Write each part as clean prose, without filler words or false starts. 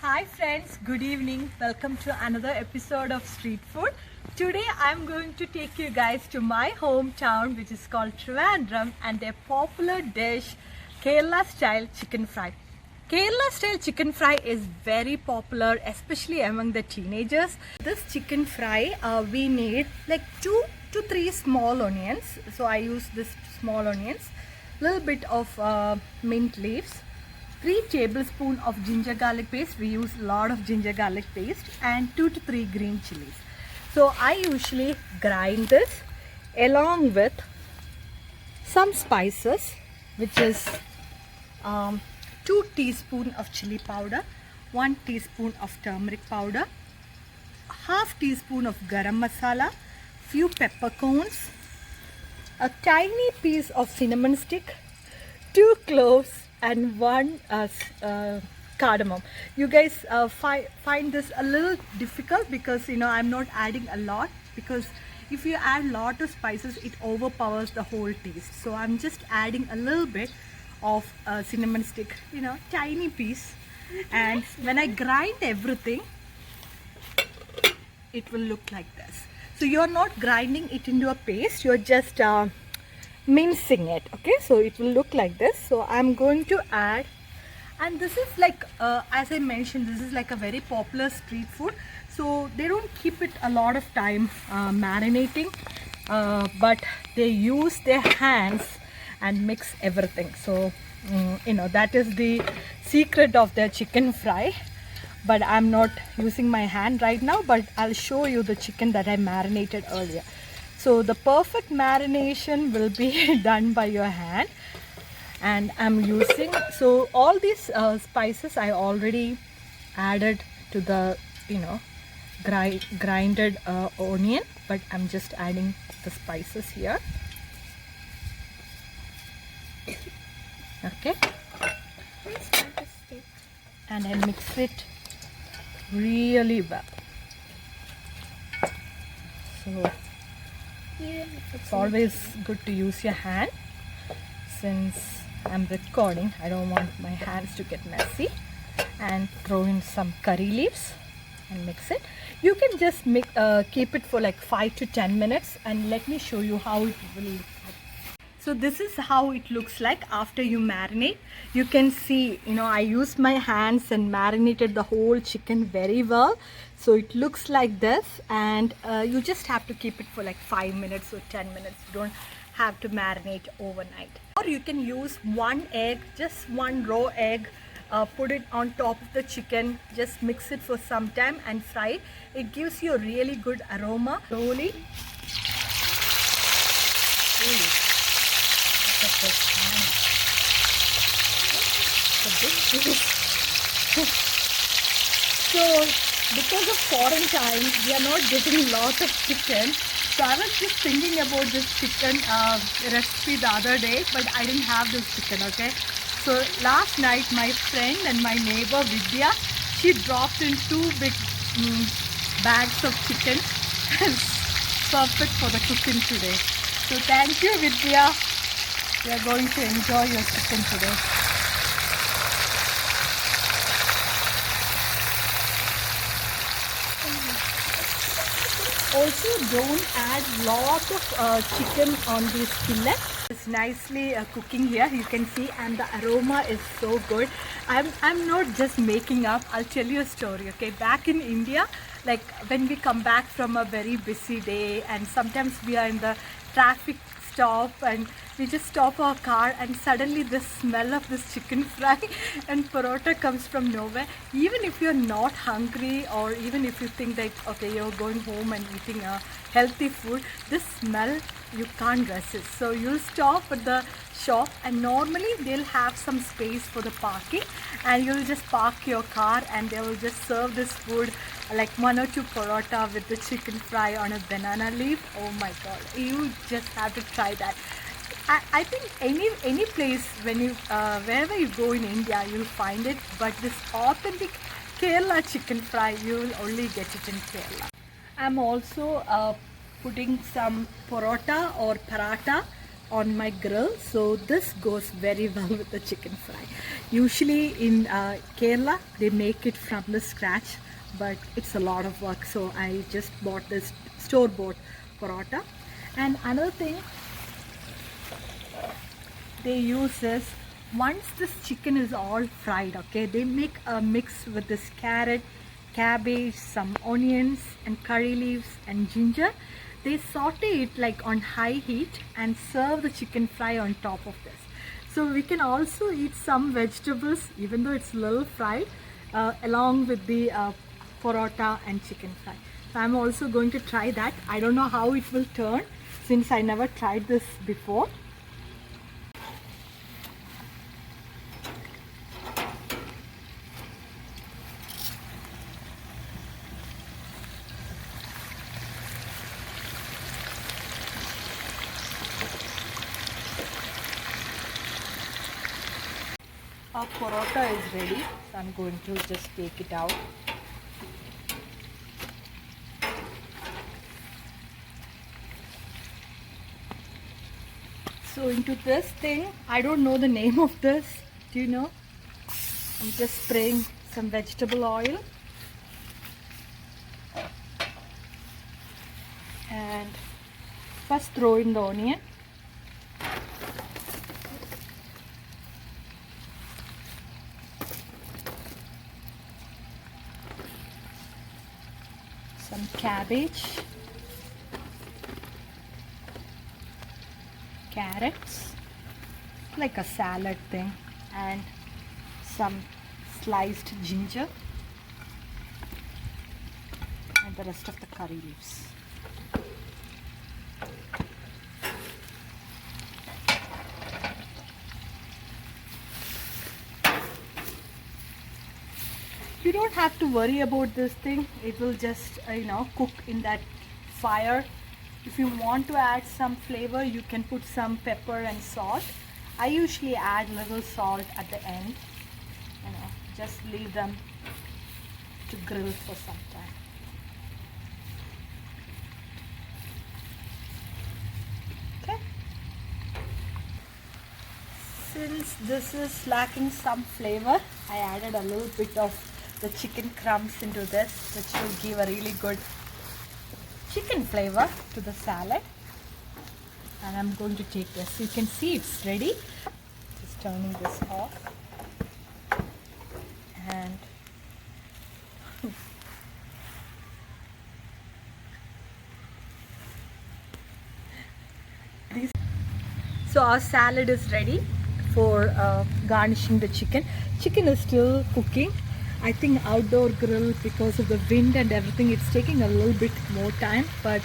Hi friends, good evening. Welcome to another episode of Street Food. Today I'm going to take you guys to my hometown, which is called Trivandrum, and their popular dish, Kerala style chicken fry. Kerala style chicken fry is very popular, especially among the teenagers. This chicken fry, we need like 2 to 3 small onions. So I use this small onions, little bit of mint leaves, 3 tablespoons of ginger garlic paste. We use a lot of ginger garlic paste, and 2 to 3 green chilies. So I usually grind this along with some spices, which is 2 teaspoons of chili powder, 1 teaspoon of turmeric powder, half teaspoon of garam masala, few peppercorns, a tiny piece of cinnamon stick, 2 cloves, and 1 cardamom. You guys find this a little difficult because I'm not adding a lot, because if you add lot of spices it overpowers the whole taste. So I'm just adding a little bit of cinnamon stick, tiny piece. And when I grind everything, it will look like this. So you're not grinding it into a paste, you're just mincing it. Okay, so it will look like this. So I'm going to add, and this is like as I mentioned, this is like a very popular street food, so they don't keep it a lot of time marinating, but they use their hands and mix everything. So that is the secret of their chicken fry. But I'm not using my hand right now, but I'll show you the chicken that I marinated earlier. So the perfect marination will be done by your hand, and I'm using, so all these spices I already added to the grinded onion, but I'm just adding the spices here. Okay, and I mix it really well. So it's always good to use your hand. Since I'm recording, I don't want my hands to get messy. And throw in some curry leaves and mix it. You can just keep it for like 5 to 10 minutes, and let me show you how it will look like. So this is how it looks like after you marinate. You can see, I used my hands and marinated the whole chicken very well. So it looks like this, and you just have to keep it for like 5 minutes or 10 minutes. You don't have to marinate overnight. Or you can use 1 egg, just 1 raw egg, put it on top of the chicken, just mix it for some time and fry it. It gives you a really good aroma. Slowly. So because of quarantine, we are not getting a lot of chicken. So I was just thinking about this chicken recipe the other day, but I didn't have this chicken. Okay, so last night my friend and my neighbor Vidya, she dropped in 2 big bags of chicken. Perfect for the cooking today. So thank you, Vidya. We are going to enjoy your chicken today. Also, don't add lot of chicken on this skillet. It's nicely cooking here, you can see, and the aroma is so good. I'm not just making up. I'll tell you a story. Okay, back in India, like when we come back from a very busy day, and sometimes we are in the traffic stop and we just stop our car, and suddenly the smell of this chicken fry and parota comes from nowhere. Even if you're not hungry, or even if you think that okay, you're going home and eating a healthy food, this smell you can't resist. So you'll stop at the shop, and normally they'll have some space for the parking, and you'll just park your car and they will just serve this food, like 1 or 2 parota with the chicken fry on a banana leaf. Oh my god, you just have to try that. I think any place, when you wherever you go in India, you'll find it, but this authentic Kerala chicken fry, you will only get it in Kerala. I'm also putting some parota or paratha on my grill, so this goes very well with the chicken fry. Usually in Kerala they make it from the scratch, but it's a lot of work, so I just bought this store-bought paratha. And another thing they use is, once this chicken is all fried, okay, they make a mix with this carrot, cabbage, some onions and curry leaves and ginger. They saute it like on high heat and serve the chicken fry on top of this. So we can also eat some vegetables, even though it's a little fried, along with the paratha and chicken fry. So I'm also going to try that. I don't know how it will turn since I never tried this before. Our paratha is ready, so I'm going to just take it out. So into this thing, I don't know the name of this, do you know? I'm just spraying some vegetable oil and first throw in the onion. Some cabbage, carrots, like a salad thing, and some sliced ginger and the rest of the curry leaves. You don't have to worry about this thing. It will just cook in that fire. If you want to add some flavor, you can put some pepper and salt. I usually add little salt at the end. Just leave them to grill for some time. Okay. Since this is lacking some flavor, I added a little bit of the chicken crumbs into this, which will give a really good chicken flavor to the salad. And I'm going to take this. You can see it's ready. Just turning this off. And so our salad is ready for garnishing the chicken. Chicken is still cooking. I think outdoor grill, because of the wind and everything, it's taking a little bit more time, but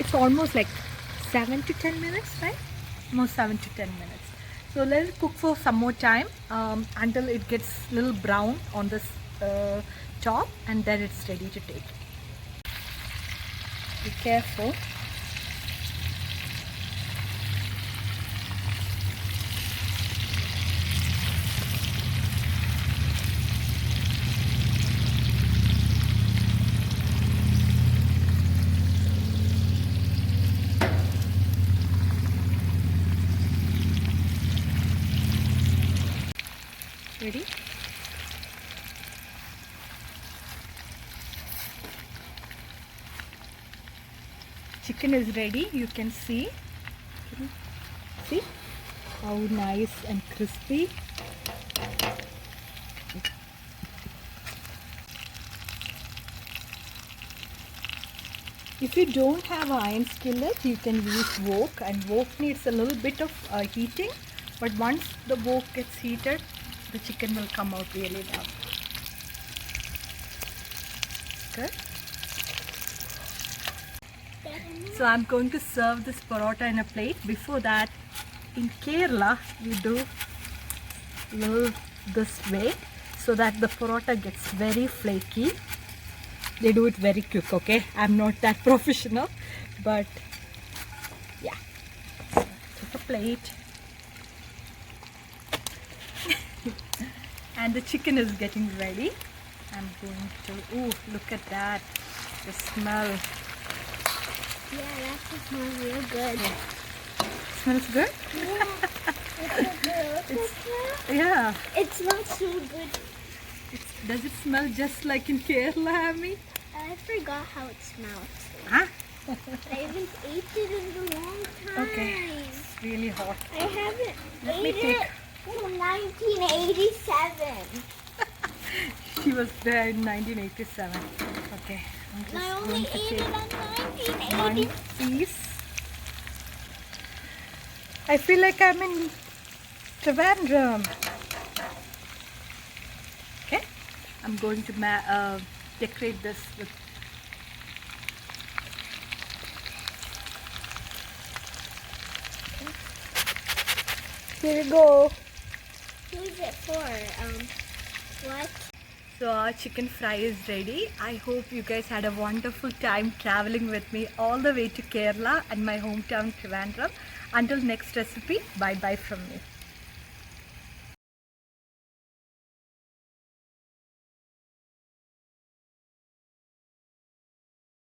it's almost like 7 to 10 minutes, right? Almost 7 to 10 minutes. So let it cook for some more time until it gets a little brown on this top, and then it's ready to take. Be careful. Ready? Chicken is ready. You can see how nice and crispy. If you don't have an iron skillet, you can use wok, and wok needs a little bit of heating, but once the wok gets heated, the chicken will come out really well. Good. So I'm going to serve this paratha in a plate. Before that, in Kerala, we do this way so that the paratha gets very flaky. They do it very quick, okay? I'm not that professional, but yeah. So take a plate. And the chicken is getting ready. I'm going to, ooh, look at that, the smell. Yeah, that smells real good. Yeah. smells good? Yeah. It smells so good. Does it smell just like in Kerala, Amy? I forgot how it smells. Huh? I haven't ate it in a long time. Okay. It's really hot. I haven't Let me ate take- it in 1987. She was there in 1987. Okay. I'm just I only going to ate take it in one 1980. piece. I feel like I'm in Trivandrum. Okay. I'm going to decorate this with. Here we go. Who's it for? What? So our chicken fry is ready. I hope you guys had a wonderful time traveling with me all the way to Kerala and my hometown Trivandrum. Until next recipe, bye bye from me.